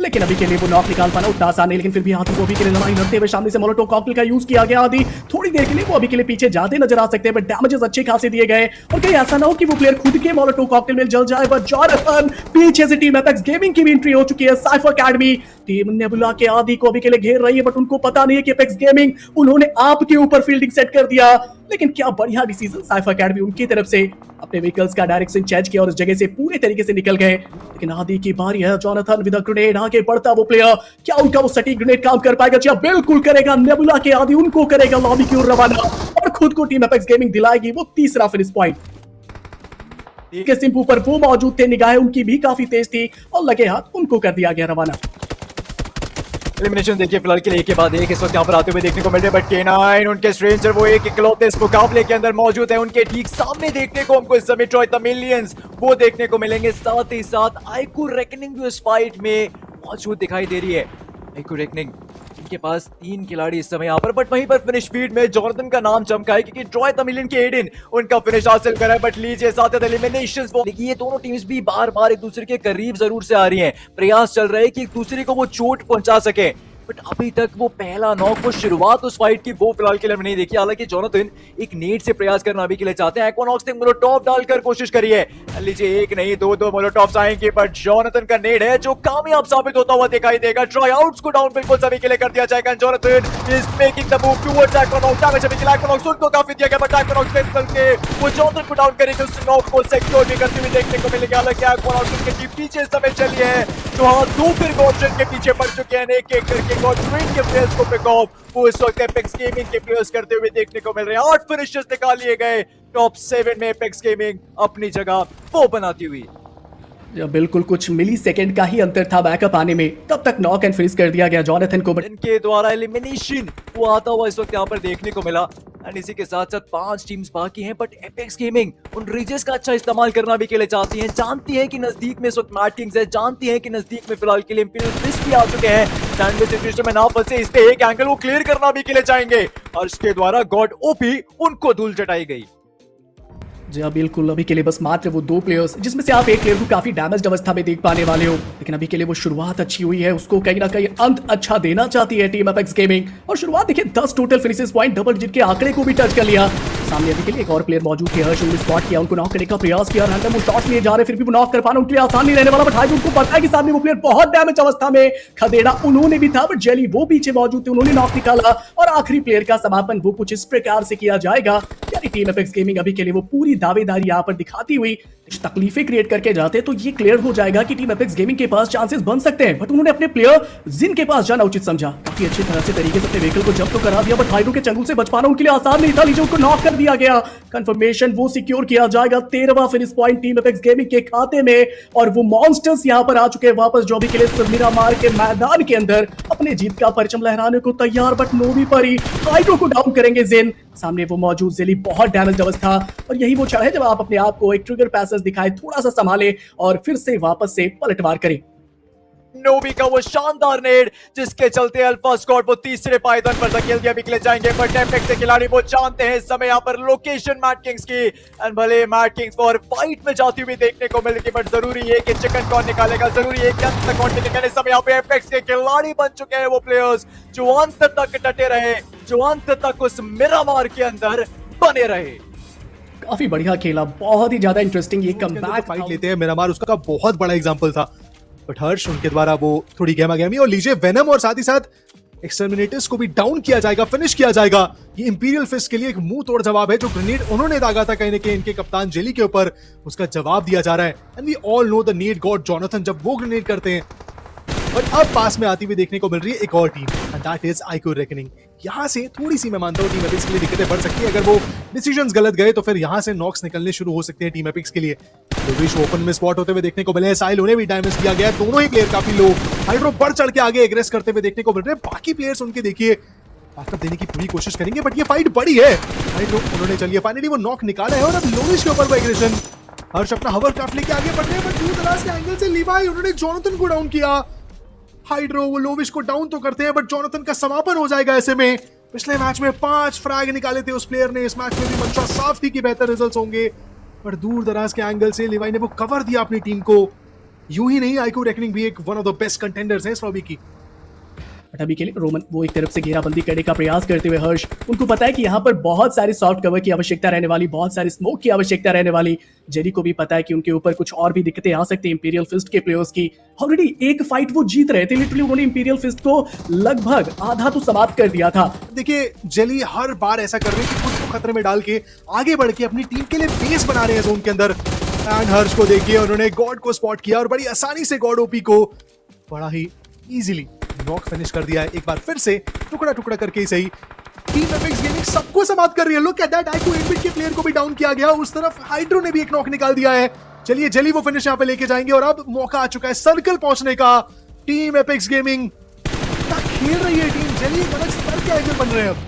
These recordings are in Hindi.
लेकिन अभी के लिए वो नॉक निकाल पाना उतना आसान नहीं। लेकिन फिर भी आदि को अभी के लिए लड़ाई लड़ते हुए सामने से मोलोटोव कॉकटेल का यूज किया गया। आदि थोड़ी देर के लिए वो अभी के लिए पीछे जाते नजर आ सकते हैं, बट डैमेजेस अच्छे खासे दिए गए और कहीं ऐसा ना हो कि वो प्लेयर खुद के मोलोटोव कॉकटेल में जल जाए। बट जॉनथन पीछे से टीम एपेक्स गेमिंग की भी एंट्री हो चुकी है। साइफर एकेडमी टीम नेबुला के आदि को अभी के लिए घेर रही है, बट उनको पता नहीं है कि एपेक्स गेमिंग उन्होंने आपके ऊपर फील्डिंग सेट कर दिया। लेकिन क्या बढ़िया डिसीजन साइफर एकेडमी उनकी तरफ से, अपने व्हीकल्स का डायरेक्शन चेंज किया और उस जगह से पूरे तरीके से निकल गए। लेकिन आदि की बारी है, जॉनथन विद अ ग्रेनेड आगे बढ़ता वो प्लेयर, क्या उनका वो सटीक ग्रेनेड काम कर पाएगा? जी बिल्कुल करेगा। नेबुला के आदि उनको करेगा लॉबी की ओर रवाना और खुद को टीम एपेक्स गेमिंग दिलाएगी वो तीसरा फिनिश पॉइंट। के सिंपू पर वो मौजूद थे, निगाहें उनकी भी काफी तेज थी और लगे हाथ उनको कर दिया गया रवाना। एलिमिनेशन देखिए फिलहाल के लिए एक के बाद एक इस वक्त यहाँ पर आते हुए देखने को मिल रहे हैं, बट K9 उनके स्ट्रेंजर वो एक इकलौते इस मुकाबले के अंदर मौजूद है। उनके ठीक सामने देखने को हमको इस समय ट्रॉय द मिलियंस वो देखने को मिलेंगे, साथ ही साथ आइकू रेकनिंग भी इस फाइट में मौजूद दिखाई दे रही है। आइकू रेकनिंग इनके पास 3 खिलाड़ी इस समय यहाँ पर, बट वहीं पर फिनिश फीड में जॉनथन का नाम चमका है क्योंकि ट्रॉय द मिलियन के एडिन उनका फिनिश हासिल करा है। बट लीजिए साथ ही एलिमिनेशंस वो देखिए, ये दोनों टीम्स भी बार बार एक दूसरे के करीब जरूर से आ रही हैं, प्रयास चल रहे हैं कि एक दूसरे को वो चोट पहुंचा सके, बट अभी तक वो पहला नॉक, वो शुरुआत उस फाइट की वो फिलहाल के लिए नहीं देखी। हालांकि जॉनथन एक नेट से प्रयास करना अभी के लिए चाहते हैं। एक्वानॉक्स ने मोलोटॉव डालकर कोशिश करी है, लीजिए एक नहीं दो मोलोटॉव्स आएंगे, बट जॉनथन का नेट है जो कामयाब साबित होता हुआ दिखाई देगा। ट्राई आउट्स को डाउन बिल्कुल सभी के लिए कर दिया जाएगा। Jonathan is making the move towards Aquanox, damage अभी के लिए एक्वानॉक्स उनको काफी दिया गया, बट एक्वानॉक्स पे चलके वो जॉनथन को डाउन करेंगे, उस नॉक को सिक्योर भी करते हुए देखने को मिलेगा। हालांकि एक्वानॉक्स उनके टीम पीछे समय चली है, तो हाँ दो फिर गॉड्रेन के पीछे पड़ चुके हैं, एक एक करके गॉड्रेन के को पिक ऑफ वो इस वक्त एपेक्स गेमिंग के प्लेयर्स करते हुए देखने को मिल रहे हैं। 8 फिनिशेस निकाल लिए गए, टॉप 7 में एपेक्स गेमिंग अपनी जगह वो बनाती हुई। बिल्कुल कुछ मिली सेकेंड का ही अंतर था बैकअप आने में, तब तक नॉक एंड फिनिश कर दिया गया जॉनथन को। इनके द्वारा एलिमिनेशन वो आता हुआ इस वक्त यहाँ पर देखने को मिला एंड इसी के साथ साथ 5 टीम्स बाकी हैं, बट एपेक्स गेमिंग उन रीजेस का अच्छा इस्तेमाल करना भी के लिए चाहती हैं, जानती है कि नजदीक में इस वक्त मैट किंग्स है, जानती है कि नजदीक में फिलहाल के लिए इंपीरियल फिस्ट भी आ चुके हैं, सैंडविच सिचुएशन में ना फंसे, इस पे एक एंगल वो क्लियर करना भी के लिए चाहेंगे और इसके द्वारा गॉड ओपी उनको धूल चटाई गई। जी हाँ बिल्कुल, अभी के लिए बस मात्र वो 2 प्लेयर्स जिसमें से आप एक प्लेयर को काफी डैमेज्ड अवस्था में देख पाने वाले हो, लेकिन अभी के लिए वो शुरुआत अच्छी हुई है, उसको कहीं ना कहीं अंत अच्छा देना चाहती है टीम एपेक्स गेमिंग। और शुरुआत देखिए 10 total finishes point, double digit के आंकड़े को भी टच कर लिया। सामने अभी के लिए एक और प्लेयर मौजूद थे, हर्ष उन्होंने स्पॉट किया, उनको नॉक करने का प्रयास किया, रैंडम वो शॉट्स लिए जा रहे, फिर भी वो नॉक कर पाना उनके लिए आसान नहीं रहने वाला। बट हाई उनको पता है कि सामने वो प्लेयर बहुत डैमेज अवस्था में, खदेड़ा उन्होंने भी था, बट जेली वो पीछे मौजूद थे, उन्होंने नॉक निकाला और आखिरी प्लेयर का समापन वो कुछ इस प्रकार से किया जाएगा। यानी टीम एपेक्स गेमिंग अभी के लिए वो पूरी दावेदारी यहाँ पर दिखाती हुई कुछ तकलीफें क्रिएट करके जाते हैं, तो ये क्लियर हो जाएगा कि टीम एपेक्स गेमिंग के पास चांसेस बन सकते हैं, बट उन्होंने अपने प्लेयर जिन के पास जाना उचित समझा, काफी अच्छी तरह से तरीके से अपने व्हीकल को जब्त तो करा दिया, बट हाइड्रो के चंगुल से बच पाना उनके लिए आसान नहीं था। लीजिए उनको नॉक कर दिया गया, कंफर्मेशन वो सिक्योर किया जाएगा। 13वां finish point team apex gaming के खाते में और वो मॉन्स्टर्स यहां पर आ चुके हैं वापस, जो भी के लिए मिरामार के मैदान के अंदर अपने जीत का परचम लहराने को तैयार, बट नोवी पर ही हाइड्रो को डाउन करेंगे जिन। सामने वो मौजूद जेली बहुत डैमेज अवस्था, और यही वो क्षण है जब आप अपने आप को एक ट्रिगर पैसेज दिखाए, थोड़ा सा संभाले और फिर से वापस से पलटवार करें। नोवी का वो शानदार नेड जिसके चलते अल्फा स्क्वाड वो तीसरे पायदान पर धकेल दिया निकले जाएंगे, बट एपेक्स के खिलाड़ी वो जानते हैं इस समय यहाँ पर लोकेशन मैट किंग्स की, एंड भले मैट किंग्स और फाइट में जाती हुई देखने को मिलेगी, बट जरूरी है कि चिकन कौन निकालेगा, जरूरी है कि अंत तक कौन टिकेगा। इस समय यहाँ पे एपेक्स के खिलाड़ी बन चुके हैं वो प्लेयर्स जो अंत तक डटे रहे, जो अंत तक उस मिरामार के अंदर बने रहे। काफी बढ़िया खेला, बहुत ही ज्यादा इंटरेस्टिंग ये कमबैक फाइट लेते हैं। मिरामार उसका बहुत बड़ा एग्जांपल था, बट हर्ष उनके द्वारा वो थोड़ी गहमा गहमी, और लीजिए वेनम और साथ ही साथ एक्सटर्मिनेटर्स को भी डाउन किया जाएगा, फिनिश किया जाएगा। ये इंपीरियल फिस्ट के लिए एक मुंह तोड़ जवाब है, जो ग्रेनेड उन्होंने दागा था कहीं ना कहीं इनके कप्तान जेली के ऊपर, उसका जवाब दिया जा रहा है। And we all know the need God Jonathan जब वो ग्रेनेड करते हैं। और अब पास में आती हुई देखने को मिल रही है एक और team, and that is आइको reckoning. यहाँ से थोड़ी सी मैं मानता हूँ टीम एपिक्स के लिए दिक्कतें बढ़ सकती है, अगर वो डिसीजंस गलत गए तो फिर यहाँ से नॉक्स निकलने शुरू हो सकते हैं टीम एपिक्स के लिए। लोविश ओपन में स्पॉट होते हुए देखने को मिले हैं, साहिल उन्हें भी डैमेज किया गया, दोनों ही प्लेयर काफी लो। हाइड्रो बढ़ चढ़ के आगे एग्रेस करते हुए देखने को मिल रहे हैं, बाकी प्लेयर्स उनके देखिए बैकअप देने की पूरी कोशिश करेंगे, बट ये फाइट बड़ी है। हाइड्रो उन्होंने चलिए फाइनली वो नॉक निकाला है, और अब लोविश के ऊपर वो एग्रेशन, हर्ष अपना हवरक्राफ्ट लेके आगे बढ़ रहे हैं, बट दूर दराज के एंगल से लीवाई उन्होंने जॉनथन को डाउन किया। हाइड्रो वो लोविश को डाउन तो करते हैं, बट जॉनथन का समापन हो जाएगा ऐसे में। पिछले मैच में 5 फ्रैग निकाले थे उस प्लेयर ने, इस मैच में भी मंशा साफ थी कि बेहतर रिजल्ट्स होंगे, पर दूर दराज के एंगल से लिवाई ने वो कवर दिया अपनी टीम को। यूं ही नहीं, आईक्यू रेकनिंग भी एक one of the best contenders है इस लॉबी की। बट अभी के लिए रोमन वो एक तरफ से घेराबंदी करने का प्रयास करते हुए हर्ष, उनको पता है कि यहाँ पर बहुत सारी सॉफ्ट कवर की आवश्यकता रहने वाली, बहुत सारी स्मोक की आवश्यकता रहने वाली। जेरी को भी पता है कि उनके ऊपर कुछ और भी दिक्कतें आ सकती हैं इंपीरियल फिस्ट के प्लेयर्स की। ऑलरेडी एक फाइट वो जीत रहे थे, लिटरली उन्होंने इंपीरियल फिस्ट को लगभग आधा तो समाप्त कर दिया था। देखिए जेली हर बार ऐसा कर रहे हैं कि खुद को खतरे में डाल के आगे बढ़ के अपनी टीम के लिए बेस बना रहे हैं जोन के अंदर। एंड हर्ष को देखिए, उन्होंने गॉड को स्पॉट किया और बड़ी आसानी से गॉड ओपी को बड़ा ही इजीली नॉक फिनिश कर दिया है। एक बार फिर से टुकड़ा टुकड़ा करके ही सही, टीम एपेक्स गेमिंग सबको समाप्त कर रही है। लुक एट दैट, आईक्यू 8-बिट के प्लेयर को भी डाउन किया गया। उस तरफ हाइड्रो ने भी एक नॉक निकाल दिया है। चलिए जेली वो फिनिश यहाँ पे लेके जाएंगे और अब मौका आ चुका है सर्कल पहुंचने का। टीम एपेक्स गेमिंग खेल रही है, टीम जेली एक अलग स्तर के आइकन बन रहे हैं अब।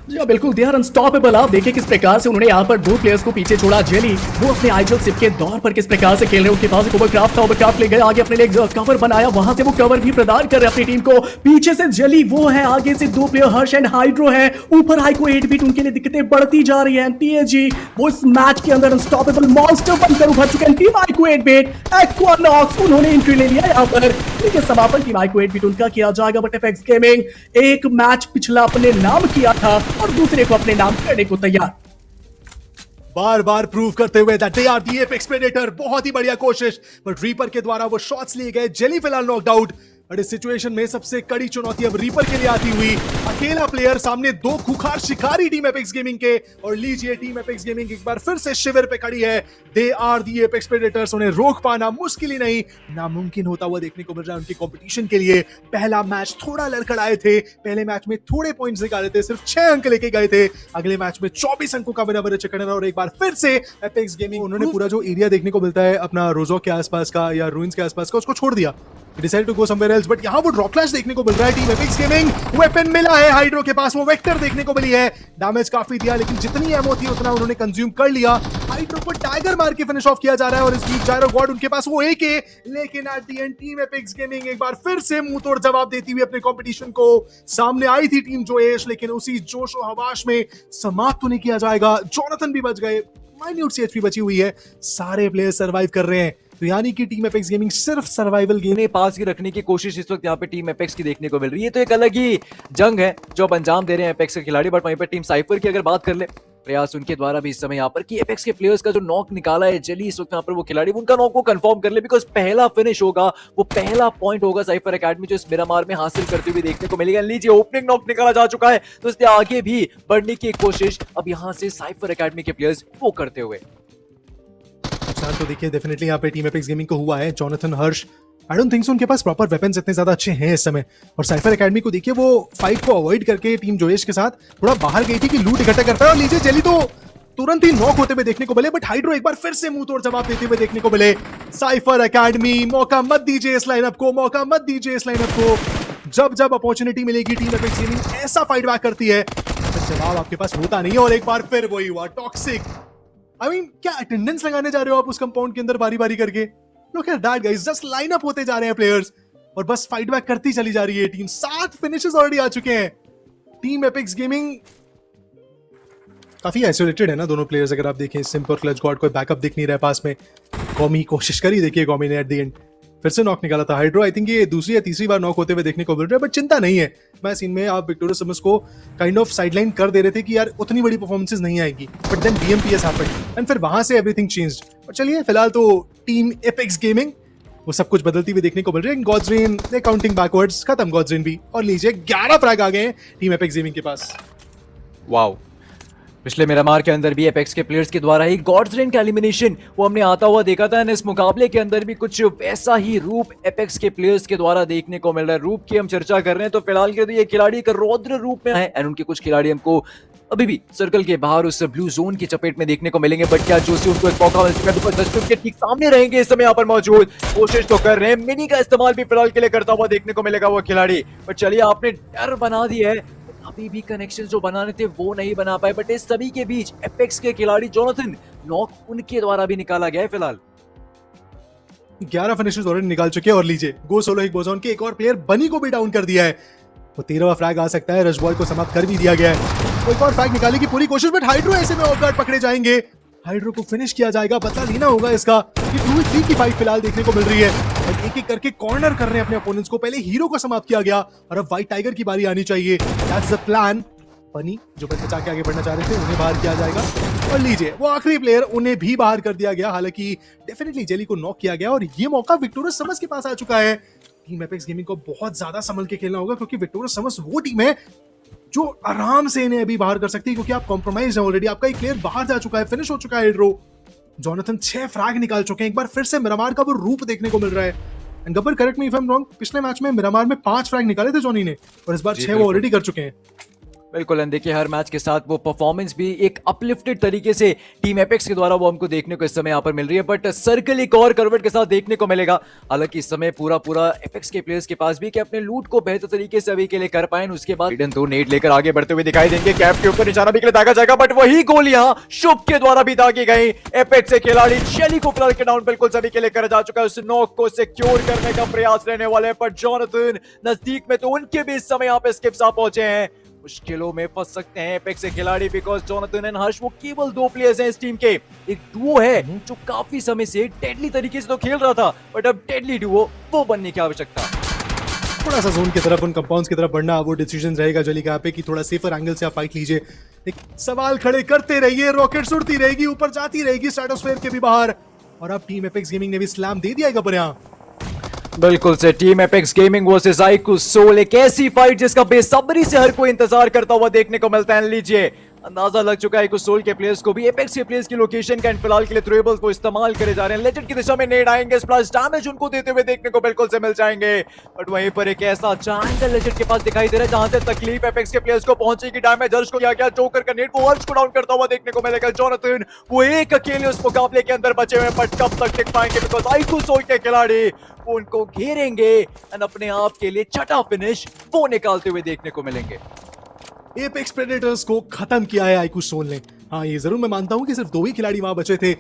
जी बिल्कुल, दे आर अनस्टॉपेबल। आप देखिए किस प्रकार से उन्होंने यहाँ पर दो प्लेयर्स को पीछे छोड़ा। जेली वो अपने आइजल सिप के दौर पर किस प्रकार से खेल रहे हैं। उनके पास एक ओवरक्राफ्ट था, ओवरक्राफ्ट ले गए आगे, अपने लिए कवर बनाया, वहां से वो कवर भी प्रदान कर रहे हैं अपनी टीम को। पीछे से जेली वो है, आगे से दो प्लेयर हर्ष एंड हाइड्रो है, ऊपर आईक्यू 8-बिट, उनके लिए दिक्कतें बढ़ती जा रही है। टीएजी वो इस मैच के अंदर अनस्टॉपेबल मॉन्स्टर बनकर उभर चुके हैं। टीम आईक्यू 8-बिट एक्वानॉक्स उन्होंने एंट्री ले लिया यहाँ पर। लेकिन समापन टीम आईक्यू 8-बिट उनका किया जाएगा। बट एपेक्स गेमिंग एक मैच पिछला अपने नाम किया था और दूसरे को अपने नाम करने को तैयार, बार बार प्रूव करते हुए that they are the apex predator. बहुत ही बढ़िया कोशिश, बट रीपर के द्वारा वो शॉट्स लिए गए। जेली फिलहाल नॉकड आउट। बट इस सिचुएशन में सबसे कड़ी चुनौती अब रीपर के लिए आती हुई। अकेला प्लेयर सामने दो खुखार शिकारी टीम एपेक्स गेमिंग के, और लीजिए टीम एपेक्स गेमिंग एक बार फिर से शिविर पे खड़ी है। They are the apex predators. उन्हें रोक पाना मुश्किल ही नहीं, नामुमकिन होता हुआ देखने को मिल रहा है उनकी कंपटीशन के लिए। पहला मैच थोड़ा लड़खड़ाए थे, पहले मैच में थोड़े पॉइंट्स निकाले थे, सिर्फ 6 अंक लेके गए थे। अगले मैच में 24 अंकों का विनर चिकन, और एक बार फिर से एपेक्स गेमिंग उन्होंने पूरा जो एरिया देखने को मिलता है अपना रोजो के आसपास का या रूइंस के आसपास का, उसको छोड़ दिया। Decide to go somewhere else. But यहाँ वो ड्रॉप क्लैश देखने को मिल रहा है टीम एपेक्स गेमिंग। वेपन मिला है हाइड्रो के पास, वो वेक्टर देखने को मिली है। डैमेज काफी दिया, लेकिन जितनी एमो थी उतना उन्होंने कंज्यूम कर लिया। हाइड्रो को टाइगर मार के फिनिश ऑफ किया जा रहा है, और इस बीच जायरो गॉड उनके पास वो एक है। लेकिन at the end team apex gaming एक बार फिर से मुंह तोड़ जवाब देती हुई अपने कंपटीशन को। सामने आई थी टीम जोएश, लेकिन उसी जोश और हवाश में समाप्त तो नहीं किया जाएगा। जोनाथन भी बच गए, माइन्यूट सी एचपी बची हुई है, सारे प्लेयर सर्वाइव कर रहे हैं। तो यानी कि टीम एपेक्स गेमिंग सिर्फ सर्वाइवल गेम पास की रखने की कोशिश इस वक्त यहाँ पे टीम एपेक्स की देखने को मिल रही है। तो एक अलग ही जंग है जो अब अंजाम दे रहे हैं एपेक्स के खिलाड़ी। बट वहीं पर टीम साइफर की अगर बात कर ले, प्रयास उनके द्वारा भी इस समय यहाँ पर कि एपेक्स के प्लेयर्स का जो नॉक निकाला है जेली इस वक्त यहाँ पर वो खिलाड़ी उनका नॉक को कंफर्म कर ले, बिकॉज पहला फिनिश होगा, वो पहला पॉइंट होगा साइफर एकेडमी जो इस मिरामार में हासिल करते हुए देखने को मिलेगा। लीजिए ओपनिंग नॉक निकाला जा चुका है, तो इसलिए आगे भी बढ़ने की कोशिश अब यहाँ से साइफर एकेडमी के प्लेयर्स वो करते हुए। तो देखिए डेफिनेटली यहाँ पे टीम एपेक्स गेमिंग को हुआ है। Jonathan Harsh I don't think so उनके पास प्रॉपर वेपन्स इतने ज्यादा अच्छे हैं इस समय। और साइफर एकेडमी को देखिए, वो फाइट को अवॉइड करके टीम जोएश के साथ थोड़ा बाहर गई थी कि लूट इकट्ठा करता है। और लीजिए जेली तो तुरंत ही नॉक होते हुए देखने को मिले, बट हाइड्रो एक बार फिर से मुंह तोड़ जवाब देते हुए देखने को मिले। साइफर एकेडमी मौका मत दीजिए इस लाइनअप को, मौका मत दीजिए इस लाइनअप को। जब जब अपॉर्चुनिटी मिलेगी टीम एपेक्स गेमिंग ऐसा फाइट बैक करती है, तो जवाब आपके पास होता नहीं है। और एक बार फिर वही हुआ, टॉक्सिक। I mean, क्या अटेंडेंस लगाने जा रहे हो आप उस कंपाउंड के अंदर बारी बारी करके? Look at that guys, just line up होते जा रहे हैं प्लेयर्स और बस फाइट बैक करती चली जा रही है टीम। 7 फिनिशेस ऑलरेडी आ चुके हैं। टीम एपेक्स गेमिंग काफी आइसोलेटेड है ना दोनों प्लेयर्स। अगर आप देखें सिंपल क्लच गॉड कोई बैकअप दिख नहीं रहा है पास में। कॉमी कोशिश करी, देखिए कॉमी ने एट द एंड फिर से नॉक निकाला था। हाइड्रो आई थिंक ये दूसरी या तीसरी बार नॉक होते हुए देखने को मिल रहा है, बट चिंता नहीं है। मैं सीन में आप विक्टोरिया समर्स को काइंड ऑफ साइडलाइन कर दे रहे थे कि यार उतनी बड़ी परफॉर्मेंसेस नहीं आएगी, but then BMPS happened and फिर वहां से एवरीथिंग चेंज्ड। और चलिए फिलहाल तो टीम एपेक्स गेमिंग वो सब कुछ बदलती हुई देखने को मिल रही है। गॉड्स रेन काउंटिंग बैकवर्ड्स खत्म, गॉड्स रेन भी। और लीजिए 11 फ्रैग आ गए हैं टीम एपेक्स गेमिंग के पास। वाओ, पिछले मिरामार के अंदर भी एपेक्स के प्लेयर्स के द्वारा ही गॉड्स रेन का एलिमिनेशन वो हमने आता हुआ देखा था। इस मुकाबले के अंदर भी कुछ वैसा ही रूप एपेक्स के प्लेयर्स के द्वारा देखने को मिल रहा है। रूप की हम चर्चा कर रहे हैं तो फिलहाल के ये खिलाड़ी एक रौद्र रूप में है, एंड उनके कुछ खिलाड़ी हमको अभी भी सर्कल के बाहर उस ब्लू जोन की चपेट में देखने को मिलेंगे। बट क्या जोशी उनको एक मौका मिल चुका है, बिकॉज़ के ठीक सामने रहेंगे इस समय यहाँ पर मौजूद। कोशिश तो कर रहे हैं, मिनी का इस्तेमाल भी फिलहाल के लिए करता हुआ देखने को मिलेगा वो खिलाड़ी। बट चलिए, आपने डर बना दिया है, अभी भी कनेक्शन जो बनाने थे वो नहीं बना पाए। बट इस सभी के बीच एपेक्स के खिलाड़ी जोनाथन नॉक उनके द्वारा भी निकाला गया है। फिलहाल 11 फिनिशेस ऑलरेडी निकाल चुके हैं। और लीजिए गो सोलो एक बोजोन के एक और प्लेयर बनी को भी डाउन कर दिया है। वो 13वां फ्रैग आ सकता है, रश बॉय को समाप्त कर भी दिया गया है। वो एक और फ्रैग निकालने की पूरी कोशिश, बट हाइड्रो ऐसे में ऑफ गार्ड पकड़े जाएंगे। हाइड्रो को फिनिश किया जाएगा, बदला लेना होगा इसका। ये 2v3 की फाइट फिलहाल देखने को मिल रही है और एक एक करके कॉर्नर कर रहे हैं अपने अपोनेंट्स को। पहले हीरो को समाप्त किया गया और अब व्हाइट टाइगर की बारी आनी चाहिए। That's the plan. बनी जो बचा के आगे बढ़ना चाह रहे थे उन्हें बाहर किया जाएगा और लीजिए वो आखिरी प्लेयर, उन्हें भी बाहर कर दिया गया। हालांकि डेफिनेटली जेली को नॉक किया गया और ये मौका विक्टोरियस समर्स के पास आ चुका है। टीम एपेक्स गेमिंग को बहुत ज्यादा संभल के खेलना होगा क्योंकि विक्टोरियस समर्स वो टीम है जो आराम से इन्हें अभी बाहर कर सकती है क्योंकि आप कॉम्प्रोमाइज है ऑलरेडी। आपका एक प्लेयर बाहर जा चुका है, फिनिश हो चुका है हाइड्रो। जोनाथन 6 फ्रैग निकाल चुके हैं। एक बार फिर से मिरामार का वो रूप देखने को मिल रहा है। And Gabbar, correct me if I am wrong, पिछले मैच में मिरामार में 5 फ्रैग निकाले थे जॉनी ने और इस बार 6 वो ऑलरेडी कर चुके हैं। बिल्कुल, एंड देखिए हर मैच के साथ वो परफॉर्मेंस भी एक अपलिफ्टेड तरीके से टीम एपेक्स के द्वारा वो हमको देखने को इस समय यहाँ पर मिल रही है। बट सर्कल एक और करवट के साथ देखने को मिलेगा। हालांकि इस समय पूरा एपेक्स के प्लेयर्स के पास भी कि अपने लूट को बेहतर तरीके से अभी के लिए कर पाए। उसके बाद इडन तो नेट लेकर आगे बढ़ते हुए दिखाई देंगे। कैप के ऊपर निशाना भी के लिए दागा जाएगा बट वही गोल यहाँ शुभ के द्वारा भी दागी गई। एपेक्स से खिलाड़ी शेली को फिलहाल के डाउन बिल्कुल सभी के लिए कर जा चुका है। उस नॉक को सिक्योर करने का प्रयास रहने वाले पर जोनाथन नजदीक में तो उनके भी इस समय यहाँ पे स्किप्स आ पहुंचे हैं। मुश्किलों में फंस सकते हैं एपेक्स के खिलाड़ी बिकॉज जोनाथन एंड हर्ष वो केवल 2 प्लेयर्स हैं इस टीम के। एक डुओ है जो काफी समय से डेडली तरीके से तो खेल रहा था बट अब डेडली डुओ वो बनने की आवश्यकता। थोड़ा सा जोन की तरफ, उन कंपाउंड्स की तरफ बढ़ना वो डिसीजन रहेगा जेली का पे कि थोड़ा सेफर एंगल से आप फाइट लीजिए। एक सवाल खड़े करते रहिए, रॉकेट उड़ती रहेगी, ऊपर जाती रहेगी स्ट्रेटोस्फेयर के भी बाहर। और अब टीम एपेक्स गेमिंग ने भी स्लैम दे दिया गब्बर यहाँ। बिल्कुल से Team apex Gaming versus IQ Soul, एक ऐसी फाइट जिसका बेसब्री से हर कोई इंतजार करता हुआ देखने को मिलता है। लीजिए अंदाजा लग चुका है आईक्यू सोल के प्लेयर्स को भी एपेक्स के प्लेयर्स की लोकेशन का फिलहाल के लिए थ्रोएबल्स को इस्तेमाल करे जा रहे हैं। लेजेंड की दिशा में नेड आएंगे, स्प्लैश डैमेज उनको देते हुए देखने को बिल्कुल से मिल जाएंगे। बट वहीं पर एक ऐसा चांस लेजेंड के पास दिखाई दे रहा है जहां से तकलीफ एपेक्स के प्लेयर्स को पहुंचेगी। डैमेज हर्ष को किया गया, जोकर का नेट वो हर्ष को डाउन करता हुआ देखने को मिलेगा। जोनाथन वो एक अकेले उस मुकाबले के अंदर बचे हुए बट कब तक टिक पाएंगे बिकॉज आईक्यू सोल के खिलाड़ी उनको घेरेंगे एंड अपने आप के लिए छठा फिनिश वो निकालते हुए देखने को मिलेंगे। एपेक्स प्रेडेटर्स को खत्म किया है आईक्यू सोल ने। हाँ, ये जरूर मैं मानता हूं कि सिर्फ 2 ही खिलाड़ी वहां बचे थे।